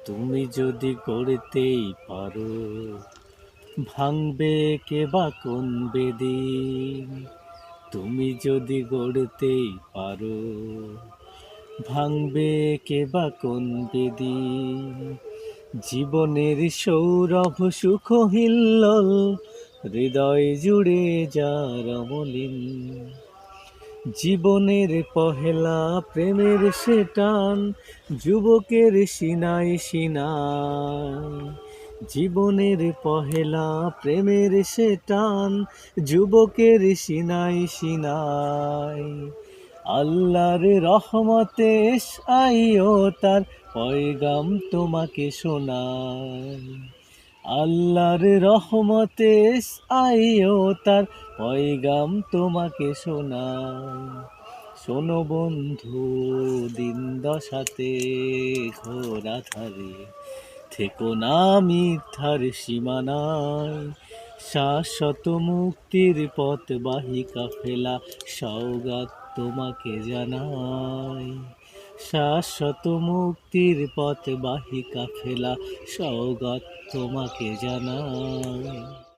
তুমি যদি গড়তেই পারো, ভাঙবে কে বা কোন বেদিন। তুমি যদি গড়তেই পারো, ভাঙবে কে বা কোন বেদিন। জীবনের সৌরভ সুখ হিল্লোল, হৃদয় জুড়ে যার অমলিন। জীবনের পহেলা প্রেমের সে টান, যুবকের সিনায় সিনায়। জীবনের পহেলা প্রেমের সে টান, যুবকের সিনায় সিনায়। আল্লাহর রহমতে আইও তার পয়গাম তোমাকে শোনায়। আল্লাহর রহমতে আইও তার পয়গাম তোমাকে শোনায়। শোনো বন্ধু, দিন দশাতে ঘোর আঁধারে থেকো না মিথ্যার সীমানায়। শাশ্বত মুক্তির পথবাহী কাফেলা সওগাত তোমাকে জানায়। শাশ্বত মুক্তির পথবাহী কাফেলা সওগাত তোমাকে জানায়।